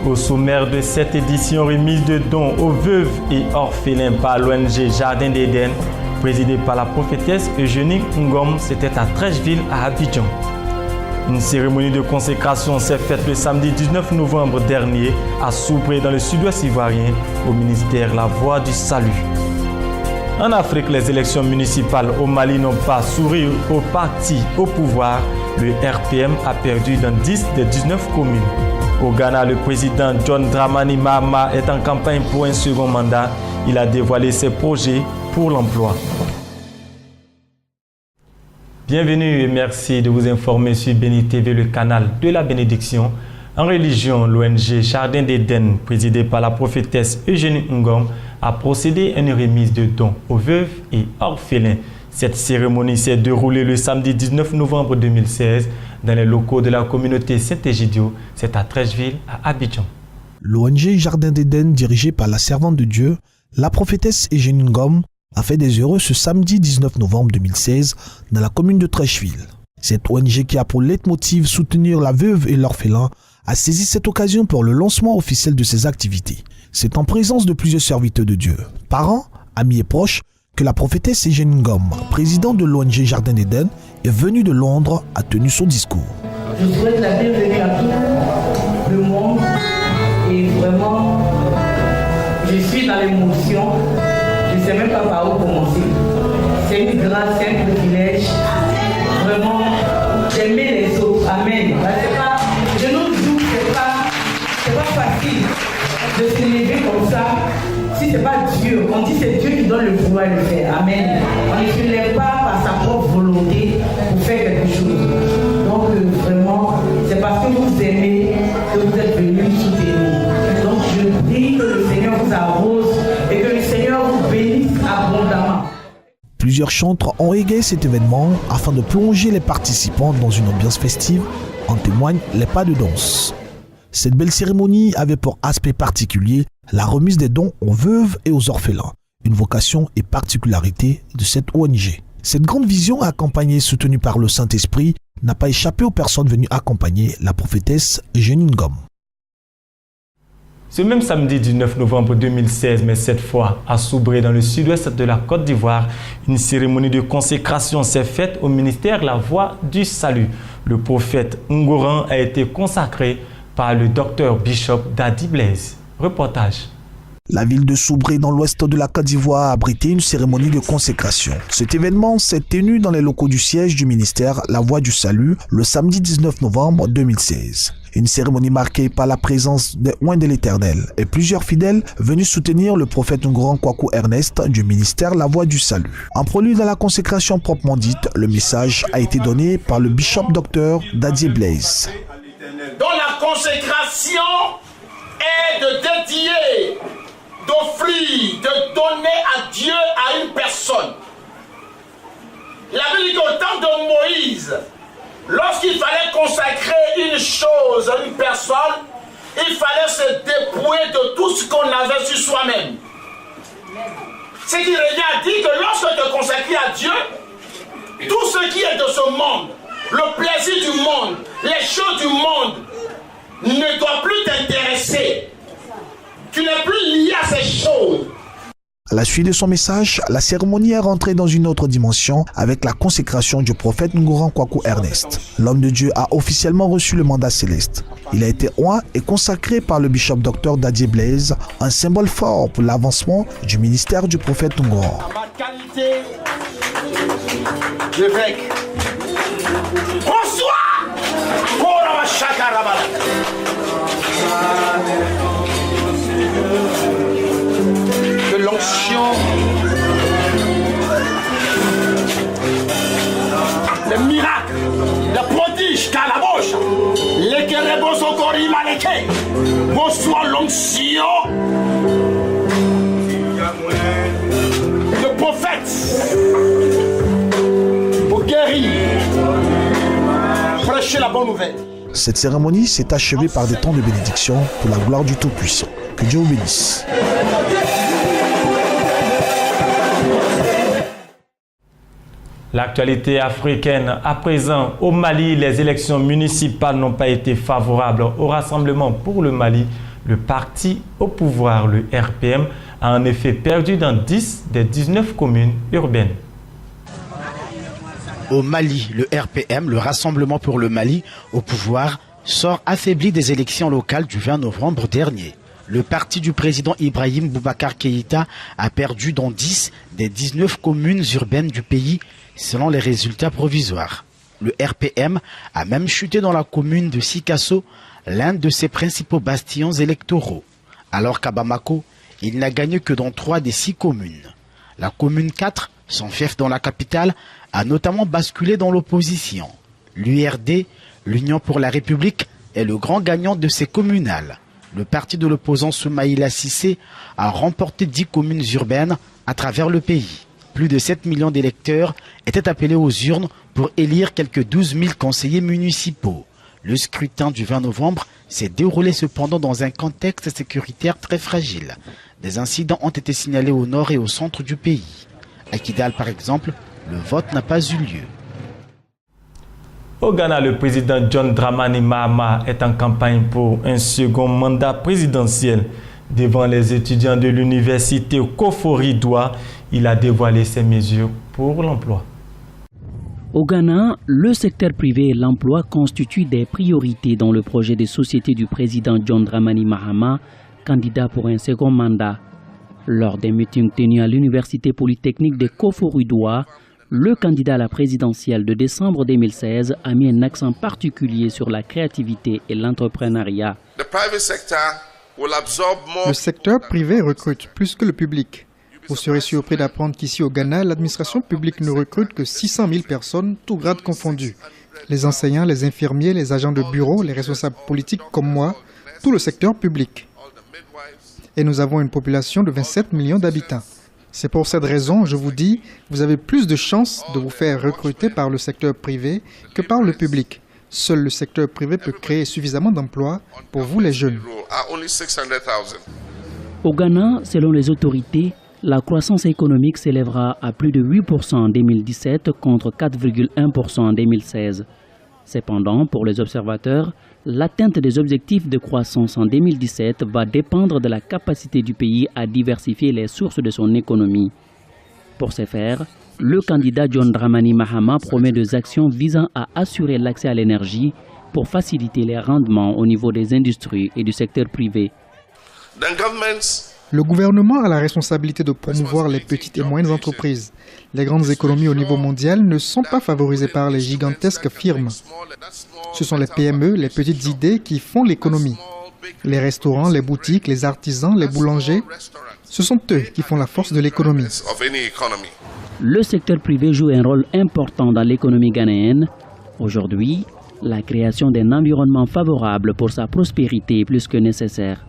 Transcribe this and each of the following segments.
Au sommaire de cette édition, remise de dons aux veuves et orphelins par l'ONG Jardin d'Éden, présidée par la prophétesse Eugénie Ngom, c'était à Trècheville, à Abidjan. Une cérémonie de consécration s'est faite le samedi 19 novembre dernier à Soubré, dans le sud-ouest ivoirien, au ministère La Voie du Salut. En Afrique, les élections municipales au Mali n'ont pas souri au parti au pouvoir. Le RPM a perdu dans 10 des 19 communes. Au Ghana, le président John Dramani Mahama est en campagne pour un second mandat. Il a dévoilé ses projets pour l'emploi. Bienvenue et merci de vous informer sur Béni TV, le canal de la bénédiction. En religion, l'ONG Jardin d'Éden, présidée par la prophétesse Eugénie Ngom, a procédé à une remise de dons aux veuves et orphelins. Cette cérémonie s'est déroulée le samedi 19 novembre 2016 dans les locaux de la communauté Saint-Égidio. C'est à Trècheville, à Abidjan. L'ONG Jardin d'Éden, dirigée par la servante de Dieu, la prophétesse Eugénie Ngom, a fait des heureux ce samedi 19 novembre 2016 dans la commune de Trècheville. Cette ONG qui a pour leitmotiv soutenir la veuve et l'orphelin a saisi cette occasion pour le lancement officiel de ses activités. C'est en présence de plusieurs serviteurs de Dieu, parents, amis et proches, que la prophétesse Eugénie Ngom, présidente de l'ONG Jardin d'Éden, est venue de Londres, a tenu son discours. Je souhaite la bienvenue à tout le monde et vraiment, je suis dans l'émotion. Je ne sais même pas par où commencer. C'est une grâce, c'est un privilège. Vraiment, d'aimer les autres. Amen. Je nous dis que c'est pas facile de se lever comme ça. Si ce n'est pas Dieu, on dit que c'est Dieu qui donne le pouvoir de le faire. Amen. On ne se lève pas par sa propre volonté pour faire quelque chose. Donc vraiment, c'est parce que vous aimez que vous êtes venus nous soutenir. Donc je prie que le Seigneur vous arrose et que le Seigneur vous bénisse abondamment. Plusieurs chantres ont égayé cet événement afin de plonger les participants dans une ambiance festive. En témoignent les pas de danse. Cette belle cérémonie avait pour aspect particulier la remise des dons aux veuves et aux orphelins, une vocation et particularité de cette ONG. Cette grande vision accompagnée et soutenue par le Saint-Esprit n'a pas échappé aux personnes venues accompagner la prophétesse Eugénie Ngom. Ce même samedi 19 novembre 2016, mais cette fois à Soubré, dans le sud-ouest de la Côte d'Ivoire, une cérémonie de consécration s'est faite au ministère La Voie du Salut. Le prophète Ngoran a été consacré par le docteur Bishop Daddy Blaise. Reportage. La ville de Soubré, dans l'ouest de la Côte d'Ivoire, a abrité une cérémonie de consécration. Cet événement s'est tenu dans les locaux du siège du ministère La Voie du Salut le samedi 19 novembre 2016. Une cérémonie marquée par la présence des oints de l'Éternel et plusieurs fidèles venus soutenir le prophète Ngoran Kwaku Ernest du ministère La Voie du Salut. En prélude à la consécration proprement dite, le message a été donné par le bishop docteur Daddy Blaise. Dont la consécration est de dédier, d'offrir, de donner à Dieu à une personne. La Bible dit qu'au temps de Moïse, lorsqu'il fallait consacrer une chose à une personne, il fallait se dépouiller de tout ce qu'on avait sur soi-même. Ce qui revient à dire que lorsque tu te consacres à Dieu, tout ce qui est de ce monde, le plaisir du monde, les choses du monde, ne doit plus t'intéresser. Tu n'es plus lié à ces choses. À la suite de son message, la cérémonie est rentrée dans une autre dimension avec la consécration du prophète Ngoran Kwaku Ernest. L'homme de Dieu a officiellement reçu le mandat céleste. Il a été oint et consacré par le bishop docteur Daddy Blaise, un symbole fort pour l'avancement du ministère du prophète Ngoran. À ma qualité d'évêque, bonsoir. Que l'onction, les miracles, les prodiges, car la bouche, les kérebos encore imaleke, bonsoir l'onction, le prophète, pour guérir, prêcher la bonne nouvelle. Cette cérémonie s'est achevée par des temps de bénédiction pour la gloire du Tout-Puissant. Que Dieu vous bénisse. L'actualité africaine. À présent, au Mali, les élections municipales n'ont pas été favorables au Rassemblement pour le Mali. Le parti au pouvoir, le RPM, a en effet perdu dans 10 des 19 communes urbaines. Au Mali, le RPM, le Rassemblement pour le Mali, au pouvoir, sort affaibli des élections locales du 20 novembre dernier. Le parti du président Ibrahim Boubacar Keïta a perdu dans 10 des 19 communes urbaines du pays, selon les résultats provisoires. Le RPM a même chuté dans la commune de Sikasso, l'un de ses principaux bastions électoraux. Alors qu'à Bamako, il n'a gagné que dans 3 des 6 communes. La commune 4, son fief dans la capitale, a notamment basculé dans l'opposition. L'URD, l'Union pour la République, est le grand gagnant de ces communales. Le parti de l'opposant Soumaïla Cissé a remporté 10 communes urbaines à travers le pays. Plus de 7 millions d'électeurs étaient appelés aux urnes pour élire quelques 12 000 conseillers municipaux. Le scrutin du 20 novembre s'est déroulé cependant dans un contexte sécuritaire très fragile. Des incidents ont été signalés au nord et au centre du pays. À Kidal, par exemple, le vote n'a pas eu lieu. Au Ghana, le président John Dramani Mahama est en campagne pour un second mandat présidentiel. Devant les étudiants de l'université Koforidua, il a dévoilé ses mesures pour l'emploi. Au Ghana, le secteur privé et l'emploi constituent des priorités dans le projet de société du président John Dramani Mahama, candidat pour un second mandat. Lors des meetings tenus à l'université polytechnique de Koforidua, le candidat à la présidentielle de décembre 2016 a mis un accent particulier sur la créativité et l'entrepreneuriat. Le secteur privé recrute plus que le public. Vous serez surpris d'apprendre qu'ici au Ghana, l'administration publique ne recrute que 600 000 personnes, tous grades confondus. Les enseignants, les infirmiers, les agents de bureau, les responsables politiques comme moi, tout le secteur public. Et nous avons une population de 27 millions d'habitants. C'est pour cette raison, je vous dis, vous avez plus de chances de vous faire recruter par le secteur privé que par le public. Seul le secteur privé peut créer suffisamment d'emplois pour vous les jeunes. Au Ghana, selon les autorités, la croissance économique s'élèvera à plus de 8% en 2017 contre 4,1% en 2016. Cependant, pour les observateurs, l'atteinte des objectifs de croissance en 2017 va dépendre de la capacité du pays à diversifier les sources de son économie. Pour ce faire, le candidat John Dramani Mahama promet des actions visant à assurer l'accès à l'énergie pour faciliter les rendements au niveau des industries et du secteur privé. Le gouvernement a la responsabilité de promouvoir les petites et moyennes entreprises. Les grandes économies au niveau mondial ne sont pas favorisées par les gigantesques firmes. Ce sont les PME, les petites idées qui font l'économie. Les restaurants, les boutiques, les artisans, les boulangers, ce sont eux qui font la force de l'économie. Le secteur privé joue un rôle important dans l'économie ghanéenne. Aujourd'hui, la création d'un environnement favorable pour sa prospérité est plus que nécessaire.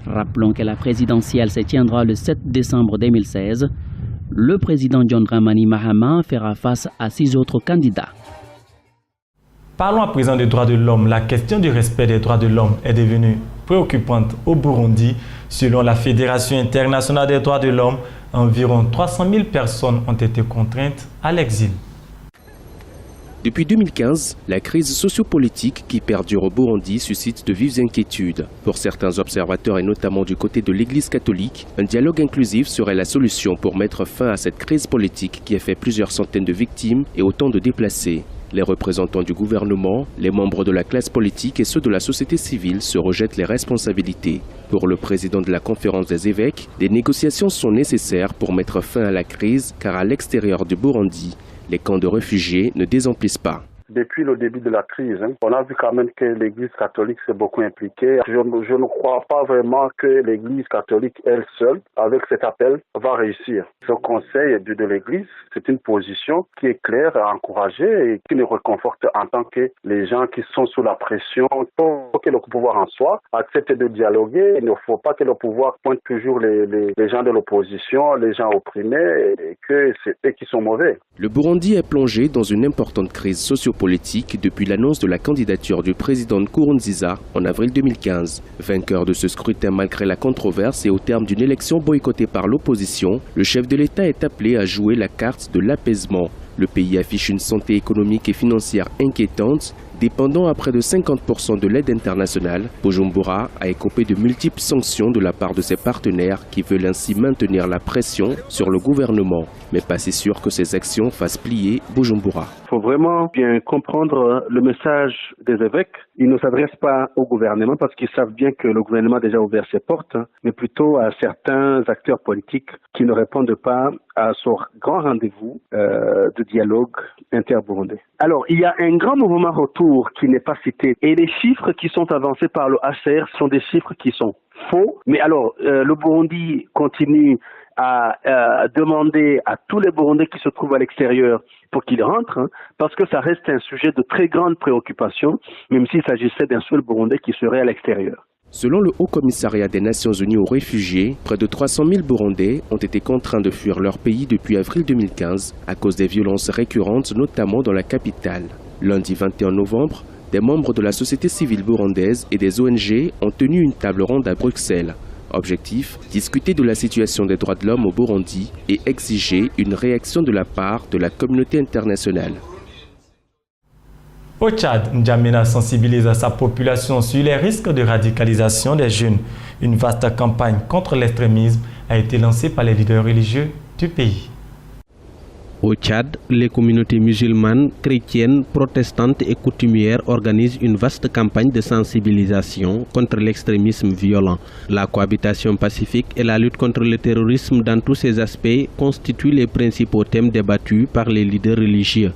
Rappelons que la présidentielle se tiendra le 7 décembre 2016. Le président John Dramani Mahama fera face à 6 autres candidats. Parlons à présent des droits de l'homme. La question du respect des droits de l'homme est devenue préoccupante au Burundi. Selon la Fédération internationale des droits de l'homme, environ 300 000 personnes ont été contraintes à l'exil. Depuis 2015, la crise sociopolitique qui perdure au Burundi suscite de vives inquiétudes. Pour certains observateurs et notamment du côté de l'Église catholique, un dialogue inclusif serait la solution pour mettre fin à cette crise politique qui a fait plusieurs centaines de victimes et autant de déplacés. Les représentants du gouvernement, les membres de la classe politique et ceux de la société civile se rejettent les responsabilités. Pour le président de la conférence des évêques, des négociations sont nécessaires pour mettre fin à la crise car à l'extérieur du Burundi, les camps de réfugiés ne désemplissent pas. Depuis le début de la crise, on a vu quand même que l'Église catholique s'est beaucoup impliquée. Je ne crois pas vraiment que l'Église catholique, elle seule, avec cet appel, va réussir. Ce conseil de l'Église, c'est une position qui est claire, encouragée et qui nous réconforte en tant que les gens qui sont sous la pression. Il faut que le pouvoir en soi accepte de dialoguer. Il ne faut pas que le pouvoir pointe toujours les gens de l'opposition, les gens opprimés, et que c'est eux qui sont mauvais. Le Burundi est plongé dans une importante crise sociopolitique depuis l'annonce de la candidature du président Nkurunziza en avril 2015. Vainqueur de ce scrutin malgré la controverse et au terme d'une élection boycottée par l'opposition, le chef de l'État est appelé à jouer la carte de l'apaisement. Le pays affiche une santé économique et financière inquiétante, Dépendant à près de 50% de l'aide internationale, Bujumbura a écopé de multiples sanctions de la part de ses partenaires qui veulent ainsi maintenir la pression sur le gouvernement. Mais pas si sûr que ces actions fassent plier Bujumbura. Il faut vraiment bien comprendre le message des évêques. Ils ne s'adressent pas au gouvernement parce qu'ils savent bien que le gouvernement a déjà ouvert ses portes, mais plutôt à certains acteurs politiques qui ne répondent pas à ce grand rendez-vous de dialogue inter-burundais. Alors, il y a un grand mouvement retour qui n'est pas cité et les chiffres qui sont avancés par le HCR sont des chiffres qui sont faux. Mais alors, le Burundi continue à demander à tous les Burundais qui se trouvent à l'extérieur pour qu'ils rentrent, parce que ça reste un sujet de très grande préoccupation, même s'il s'agissait d'un seul Burundais qui serait à l'extérieur. Selon le Haut Commissariat des Nations Unies aux réfugiés, près de 300 000 Burundais ont été contraints de fuir leur pays depuis avril 2015 à cause des violences récurrentes, notamment dans la capitale. Lundi 21 novembre, des membres de la société civile burundaise et des ONG ont tenu une table ronde à Bruxelles. Objectif, discuter de la situation des droits de l'homme au Burundi et exiger une réaction de la part de la communauté internationale. Au Tchad, N'Djamena sensibilise sa population sur les risques de radicalisation des jeunes. Une vaste campagne contre l'extrémisme a été lancée par les leaders religieux du pays. Au Tchad, les communautés musulmanes, chrétiennes, protestantes et coutumières organisent une vaste campagne de sensibilisation contre l'extrémisme violent. La cohabitation pacifique et la lutte contre le terrorisme dans tous ses aspects constituent les principaux thèmes débattus par les leaders religieux.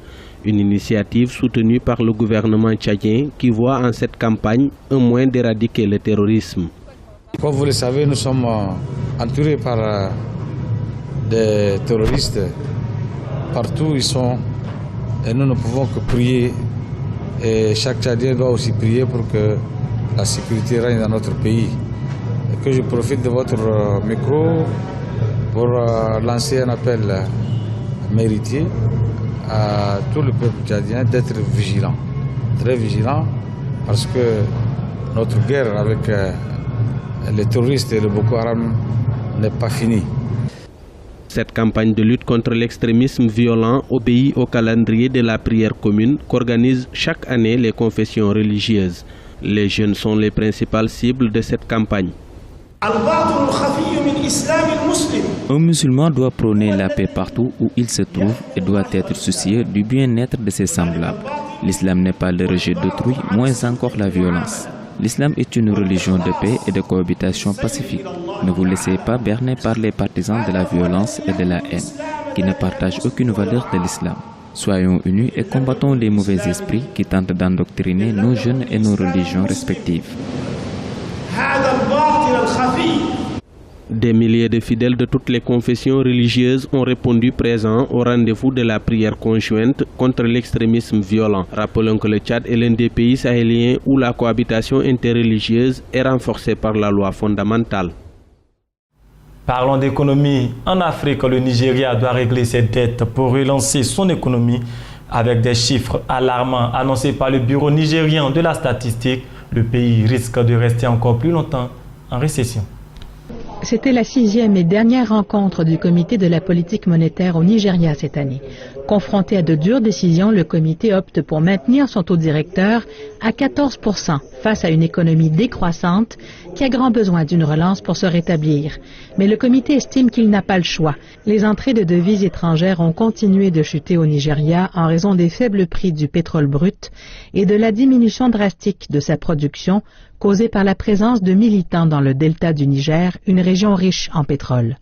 Une initiative soutenue par le gouvernement tchadien qui voit en cette campagne un moyen d'éradiquer le terrorisme. Comme vous le savez, nous sommes entourés par des terroristes. Partout ils sont et nous ne pouvons que prier et chaque Tchadien doit aussi prier pour que la sécurité règne dans notre pays. Et que je profite de votre micro pour lancer un appel mérité à tout le peuple tchadien d'être vigilant, très vigilant, parce que notre guerre avec les terroristes et le Boko Haram n'est pas finie. Cette campagne de lutte contre l'extrémisme violent obéit au calendrier de la prière commune qu'organisent chaque année les confessions religieuses. Les jeunes sont les principales cibles de cette campagne. Un musulman doit prôner la paix partout où il se trouve et doit être soucieux du bien-être de ses semblables. L'islam n'est pas le rejet d'autrui, moins encore la violence. L'islam est une religion de paix et de cohabitation pacifique. Ne vous laissez pas berner par les partisans de la violence et de la haine, qui ne partagent aucune valeur de l'islam. Soyons unis et combattons les mauvais esprits qui tentent d'endoctriner nos jeunes et nos religions respectives. Des milliers de fidèles de toutes les confessions religieuses ont répondu présents au rendez-vous de la prière conjointe contre l'extrémisme violent. Rappelons que le Tchad est l'un des pays sahéliens où la cohabitation interreligieuse est renforcée par la loi fondamentale. Parlons d'économie. En Afrique, le Nigeria doit régler ses dettes pour relancer son économie. Avec des chiffres alarmants annoncés par le Bureau nigérien de la statistique, le pays risque de rester encore plus longtemps en récession. C'était la 6e et dernière rencontre du comité de la politique monétaire au Nigeria cette année. Confronté à de dures décisions, le comité opte pour maintenir son taux directeur à 14% face à une économie décroissante qui a grand besoin d'une relance pour se rétablir. Mais le comité estime qu'il n'a pas le choix. Les entrées de devises étrangères ont continué de chuter au Nigeria en raison des faibles prix du pétrole brut et de la diminution drastique de sa production causée par la présence de militants dans le delta du Niger, une région riche en pétrole.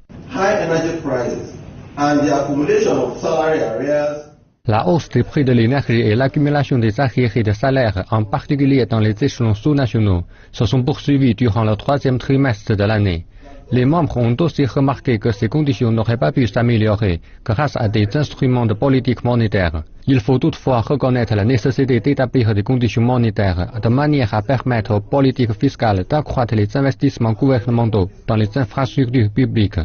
La hausse des prix de l'énergie et l'accumulation des arriérés de salaires, en particulier dans les échelons sous-nationaux, se sont poursuivis durant le 3e trimestre de l'année. Les membres ont aussi remarqué que ces conditions n'auraient pas pu s'améliorer grâce à des instruments de politique monétaire. Il faut toutefois reconnaître la nécessité d'établir des conditions monétaires de manière à permettre aux politiques fiscales d'accroître les investissements gouvernementaux dans les infrastructures publiques.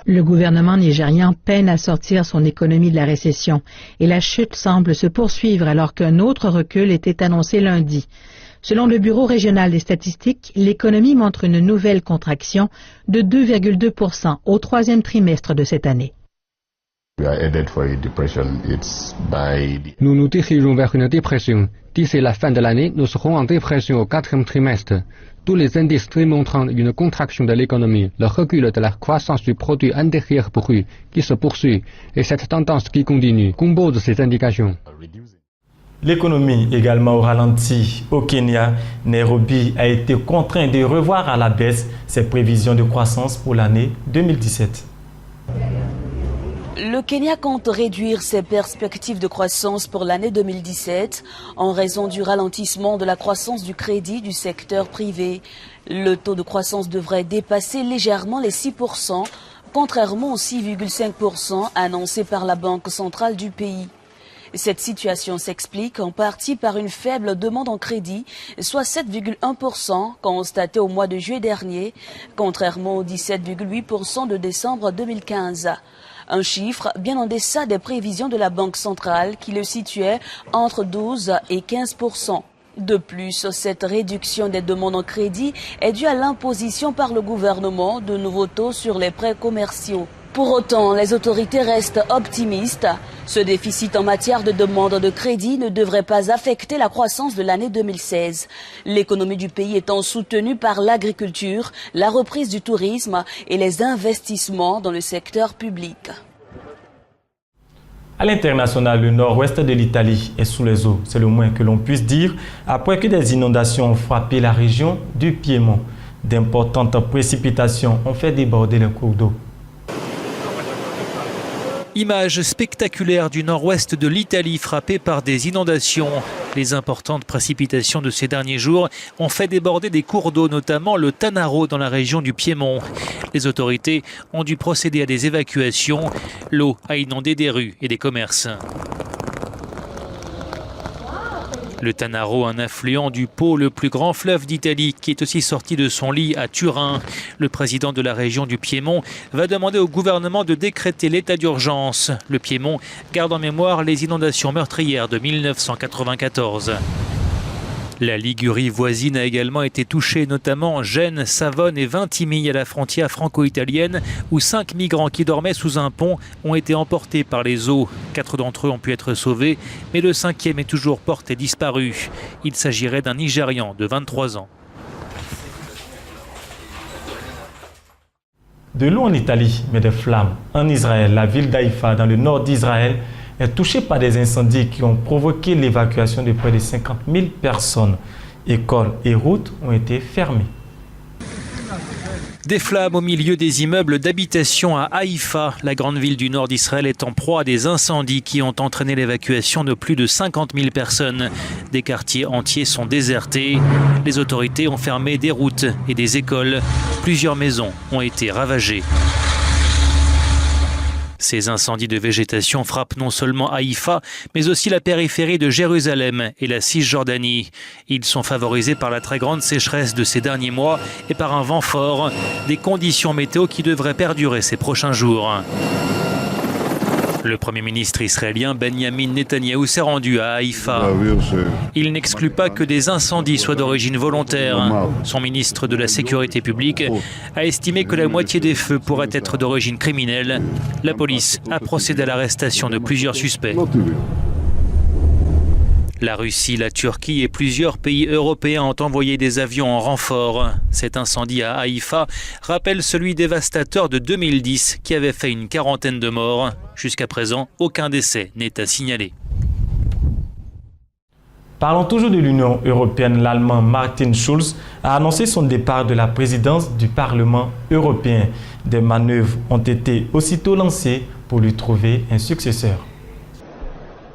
Le gouvernement nigérian peine à sortir son économie de la récession et la chute semble se poursuivre alors qu'un autre recul était annoncé lundi. Selon le Bureau régional des statistiques, l'économie montre une nouvelle contraction de 2,2% au 3e trimestre de cette année. Nous nous dirigeons vers une dépression. D'ici la fin de l'année, nous serons en dépression au 4e trimestre. Tous les indices montrant une contraction de l'économie, le recul de la croissance du produit intérieur brut qui se poursuit et cette tendance qui continue composent ces indications. L'économie également au ralenti au Kenya. Nairobi a été contraint de revoir à la baisse ses prévisions de croissance pour l'année 2017. Le Kenya compte réduire ses perspectives de croissance pour l'année 2017 en raison du ralentissement de la croissance du crédit du secteur privé. Le taux de croissance devrait dépasser légèrement les 6%, contrairement aux 6,5% annoncés par la Banque centrale du pays. Cette situation s'explique en partie par une faible demande en crédit, soit 7,1% constatée au mois de juillet dernier, contrairement aux 17,8% de décembre 2015. Un chiffre bien en deçà des prévisions de la Banque centrale qui le situait entre 12 et 15%. De plus, cette réduction des demandes en crédit est due à l'imposition par le gouvernement de nouveaux taux sur les prêts commerciaux. Pour autant, les autorités restent optimistes. Ce déficit en matière de demande de crédit ne devrait pas affecter la croissance de l'année 2016. L'économie du pays étant soutenue par l'agriculture, la reprise du tourisme et les investissements dans le secteur public. À l'international, le nord-ouest de l'Italie est sous les eaux, c'est le moins que l'on puisse dire, après que des inondations ont frappé la région du Piémont. D'importantes précipitations ont fait déborder le cours d'eau. Image spectaculaire du nord-ouest de l'Italie frappée par des inondations. Les importantes précipitations de ces derniers jours ont fait déborder des cours d'eau, notamment le Tanaro dans la région du Piémont. Les autorités ont dû procéder à des évacuations. L'eau a inondé des rues et des commerces. Le Tanaro, un affluent du Pô, le plus grand fleuve d'Italie, qui est aussi sorti de son lit à Turin. Le président de la région du Piémont va demander au gouvernement de décréter l'état d'urgence. Le Piémont garde en mémoire les inondations meurtrières de 1994. La Ligurie voisine a également été touchée, notamment Gênes, Savone et Vintimille à la frontière franco-italienne, où 5 migrants qui dormaient sous un pont ont été emportés par les eaux. 4 d'entre eux ont pu être sauvés, mais le 5e est toujours porté disparu. Il s'agirait d'un Nigérian de 23 ans. De l'eau en Italie, mais des flammes en Israël. La ville d'Haïfa, dans le nord d'Israël, est touchée par des incendies qui ont provoqué l'évacuation de près de 50 000 personnes. Écoles et routes ont été fermées. Des flammes au milieu des immeubles d'habitation à Haïfa. La grande ville du nord d'Israël est en proie à des incendies qui ont entraîné l'évacuation de plus de 50 000 personnes. Des quartiers entiers sont désertés. Les autorités ont fermé des routes et des écoles. Plusieurs maisons ont été ravagées. Ces incendies de végétation frappent non seulement Haïfa, mais aussi la périphérie de Jérusalem et la Cisjordanie. Ils sont favorisés par la très grande sécheresse de ces derniers mois et par un vent fort, des conditions météo qui devraient perdurer ces prochains jours. Le Premier ministre israélien Benjamin Netanyahou s'est rendu à Haïfa. Il n'exclut pas que des incendies soient d'origine volontaire. Son ministre de la Sécurité publique a estimé que la moitié des feux pourraient être d'origine criminelle. La police a procédé à l'arrestation de plusieurs suspects. La Russie, la Turquie et plusieurs pays européens ont envoyé des avions en renfort. Cet incendie à Haïfa rappelle celui dévastateur de 2010 qui avait fait une quarantaine de morts. Jusqu'à présent, aucun décès n'est à signaler. Parlons toujours de l'Union européenne. L'Allemand Martin Schulz a annoncé son départ de la présidence du Parlement européen. Des manœuvres ont été aussitôt lancées pour lui trouver un successeur.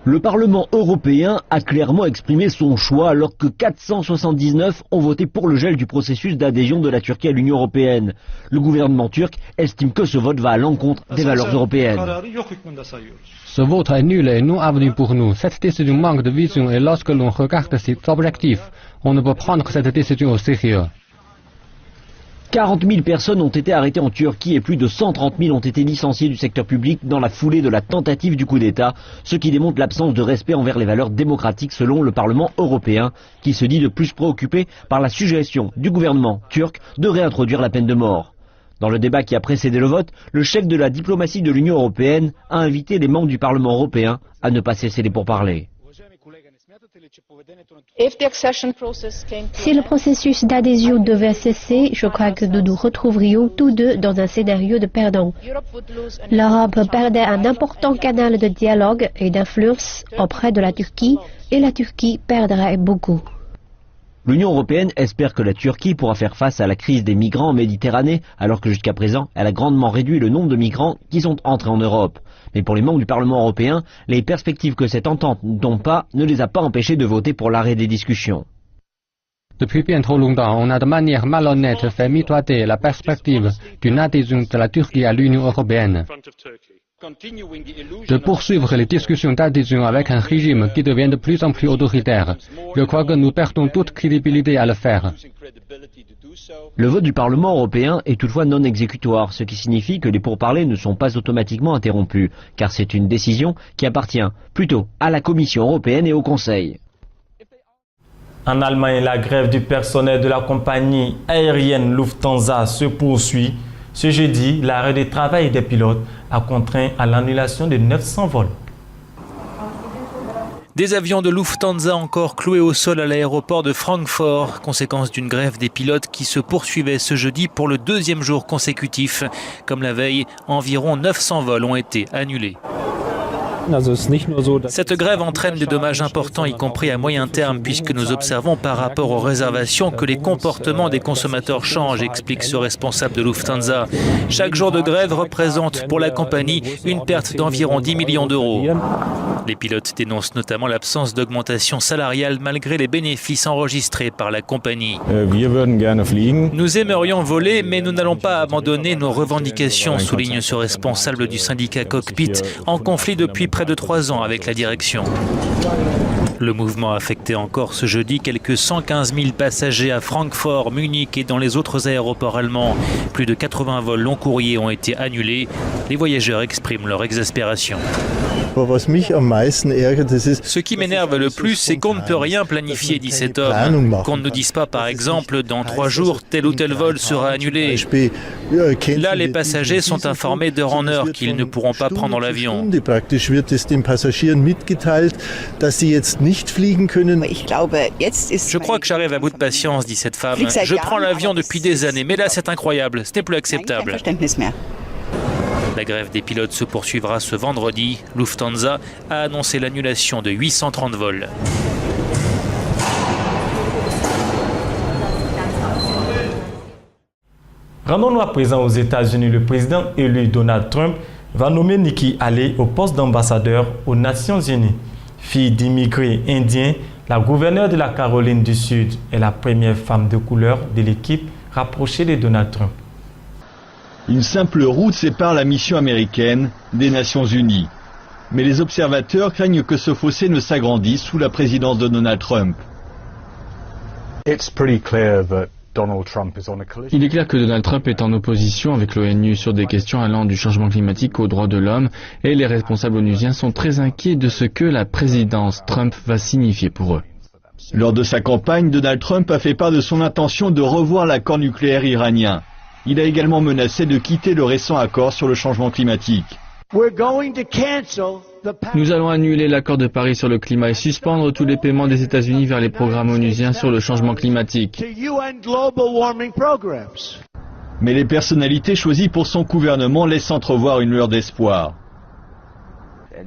Le Parlement européen a clairement exprimé son choix alors que 479 ont voté pour le gel du processus d'adhésion de la Turquie à l'Union européenne. Le gouvernement turc estime que ce vote va à l'encontre des valeurs européennes. Ce vote est nul et non avenu pour nous. Cette décision manque de vision et lorsque l'on regarde ses objectifs, on ne peut prendre cette décision au sérieux. 40 000 personnes ont été arrêtées en Turquie et plus de 130 000 ont été licenciées du secteur public dans la foulée de la tentative du coup d'État, ce qui démontre l'absence de respect envers les valeurs démocratiques selon le Parlement européen, qui se dit de plus préoccupé par la suggestion du gouvernement turc de réintroduire la peine de mort. Dans le débat qui a précédé le vote, le chef de la diplomatie de l'Union européenne a invité les membres du Parlement européen à ne pas cesser les pourparlers. Si le processus d'adhésion devait cesser, je crois que nous nous retrouverions tous deux dans un scénario de perdant. L'Europe perdait un important canal de dialogue et d'influence auprès de la Turquie, et la Turquie perdrait beaucoup. L'Union européenne espère que la Turquie pourra faire face à la crise des migrants en Méditerranée, alors que jusqu'à présent, elle a grandement réduit le nombre de migrants qui sont entrés en Europe. Mais pour les membres du Parlement européen, les perspectives que cette entente ne tombe pas ne les a pas empêchés de voter pour l'arrêt des discussions. Depuis bien trop longtemps, on a de manière malhonnête fait miroiter la perspective d'une adhésion de la Turquie à l'Union européenne. De poursuivre les discussions d'adhésion avec un régime qui devient de plus en plus autoritaire, je crois que nous perdons toute crédibilité à le faire. Le vote du Parlement européen est toutefois non exécutoire, ce qui signifie que les pourparlers ne sont pas automatiquement interrompus, car c'est une décision qui appartient plutôt à la Commission européenne et au Conseil. En Allemagne, la grève du personnel de la compagnie aérienne Lufthansa se poursuit. Ce jeudi, l'arrêt de travail des pilotes a contraint à l'annulation de 900 vols. Des avions de Lufthansa encore cloués au sol à l'aéroport de Francfort, conséquence d'une grève des pilotes qui se poursuivait ce jeudi pour le deuxième jour consécutif. Comme la veille, environ 900 vols ont été annulés. Cette grève entraîne des dommages importants, y compris à moyen terme, puisque nous observons par rapport aux réservations que les comportements des consommateurs changent, explique ce responsable de Lufthansa. Chaque jour de grève représente pour la compagnie une perte d'environ 10 millions d'euros. Les pilotes dénoncent notamment l'absence d'augmentation salariale malgré les bénéfices enregistrés par la compagnie. Nous aimerions voler, mais nous n'allons pas abandonner nos revendications, souligne ce responsable du syndicat Cockpit, en conflit depuis près de 3 ans avec la direction. Le mouvement a affecté encore ce jeudi quelques 115 000 passagers à Francfort, Munich et dans les autres aéroports allemands. Plus de 80 vols long courriers ont été annulés. Les voyageurs expriment leur exaspération. Ce qui m'énerve le plus, c'est qu'on ne peut rien planifier, dit cet homme. Qu'on ne nous dise pas, par exemple, dans 3 jours, tel ou tel vol sera annulé. Là, les passagers sont informés d'heure en heure qu'ils ne pourront pas prendre l'avion. Je crois que j'arrive à bout de patience, dit cette femme. Je prends l'avion depuis des années, mais là c'est incroyable, ce n'est plus acceptable. La grève des pilotes se poursuivra ce vendredi. Lufthansa a annoncé l'annulation de 830 vols. Rendons-nous à présent aux États-Unis. Le président élu Donald Trump va nommer Nikki Haley au poste d'ambassadeur aux Nations Unies. Fille d'immigrés indiens, la gouverneure de la Caroline du Sud est la première femme de couleur de l'équipe rapprochée de Donald Trump. Une simple route sépare la mission américaine des Nations Unies. Mais les observateurs craignent que ce fossé ne s'agrandisse sous la présidence de Donald Trump. Il est clair que Donald Trump est en opposition avec l'ONU sur des questions allant du changement climatique aux droits de l'homme et les responsables onusiens sont très inquiets de ce que la présidence Trump va signifier pour eux. Lors de sa campagne, Donald Trump a fait part de son intention de revoir l'accord nucléaire iranien. Il a également menacé de quitter le récent accord sur le changement climatique. Nous allons annuler l'accord de Paris sur le climat et suspendre tous les paiements des États-Unis vers les programmes onusiens sur le changement climatique. Mais les personnalités choisies pour son gouvernement laissent entrevoir une lueur d'espoir.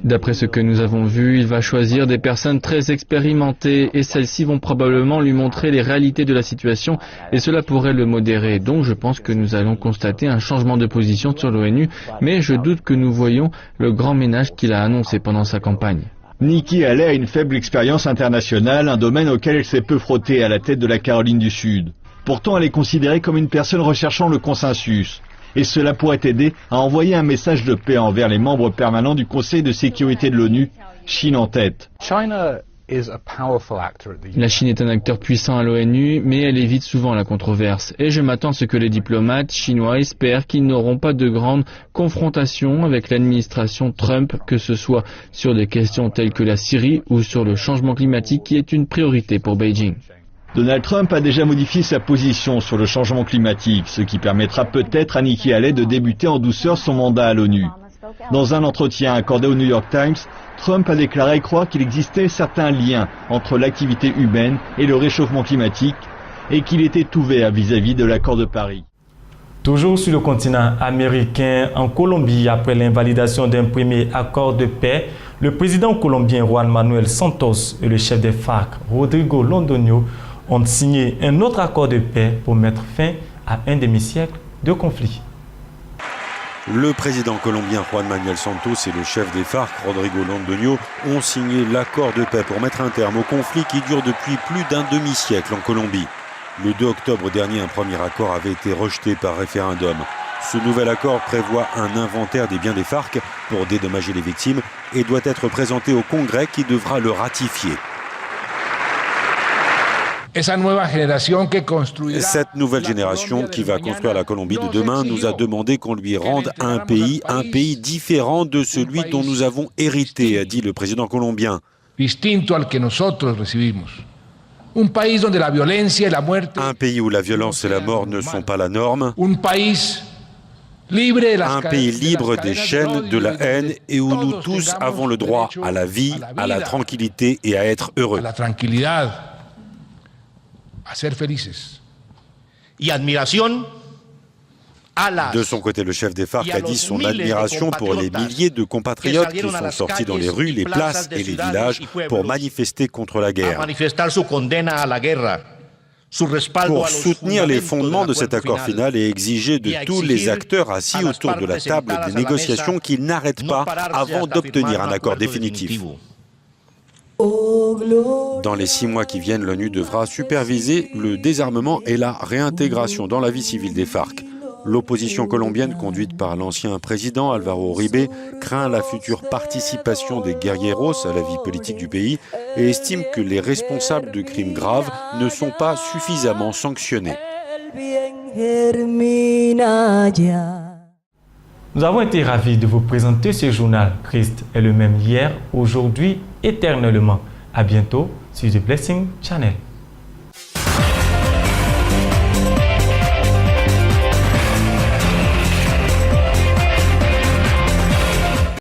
D'après ce que nous avons vu, il va choisir des personnes très expérimentées et celles-ci vont probablement lui montrer les réalités de la situation et cela pourrait le modérer. Donc je pense que nous allons constater un changement de position sur l'ONU, mais je doute que nous voyons le grand ménage qu'il a annoncé pendant sa campagne. Nikki Haley a une faible expérience internationale, un domaine auquel elle s'est peu frottée à la tête de la Caroline du Sud. Pourtant, elle est considérée comme une personne recherchant le consensus. Et cela pourrait aider à envoyer un message de paix envers les membres permanents du Conseil de sécurité de l'ONU, Chine en tête. La Chine est un acteur puissant à l'ONU, mais elle évite souvent la controverse. Et je m'attends à ce que les diplomates chinois espèrent qu'ils n'auront pas de grandes confrontations avec l'administration Trump, que ce soit sur des questions telles que la Syrie ou sur le changement climatique qui est une priorité pour Beijing. Donald Trump a déjà modifié sa position sur le changement climatique, ce qui permettra peut-être à Nikki Haley de débuter en douceur son mandat à l'ONU. Dans un entretien accordé au New York Times, Trump a déclaré croire qu'il existait certains liens entre l'activité humaine et le réchauffement climatique et qu'il était ouvert vis-à-vis de l'accord de Paris. Toujours sur le continent américain, en Colombie, après l'invalidation d'un premier accord de paix, le président colombien Juan Manuel Santos et le chef des FARC, Rodrigo Londoño, ont signé un autre accord de paix pour mettre fin à un demi-siècle de conflit. Le président colombien Juan Manuel Santos et le chef des FARC, Rodrigo Londoño, ont signé l'accord de paix pour mettre un terme au conflit qui dure depuis plus d'un demi-siècle en Colombie. Le 2 octobre dernier, un premier accord avait été rejeté par référendum. Ce nouvel accord prévoit un inventaire des biens des FARC pour dédommager les victimes et doit être présenté au Congrès qui devra le ratifier. Cette nouvelle génération qui va construire la Colombie de demain nous a demandé qu'on lui rende un pays différent de celui dont nous avons hérité, a dit le président colombien. Un pays où la violence et la mort ne sont pas la norme. Un pays libre des chaînes de la haine et où nous tous avons le droit à la vie, à la tranquillité et à être heureux. De son côté, le chef des FARC a dit son admiration pour les milliers de compatriotes qui sont sortis dans les rues, les places et les villages pour manifester contre la guerre. Pour soutenir les fondements de cet accord final et exiger de tous les acteurs assis autour de la table des négociations qu'ils n'arrêtent pas avant d'obtenir un accord définitif. Dans les 6 mois qui viennent, l'ONU devra superviser le désarmement et la réintégration dans la vie civile des FARC. L'opposition colombienne, conduite par l'ancien président Álvaro Uribe, craint la future participation des guerrilleros à la vie politique du pays et estime que les responsables de crimes graves ne sont pas suffisamment sanctionnés. Nous avons été ravis de vous présenter ce journal. Christ est le même hier, aujourd'hui, éternellement. À bientôt sur The Blessing Channel.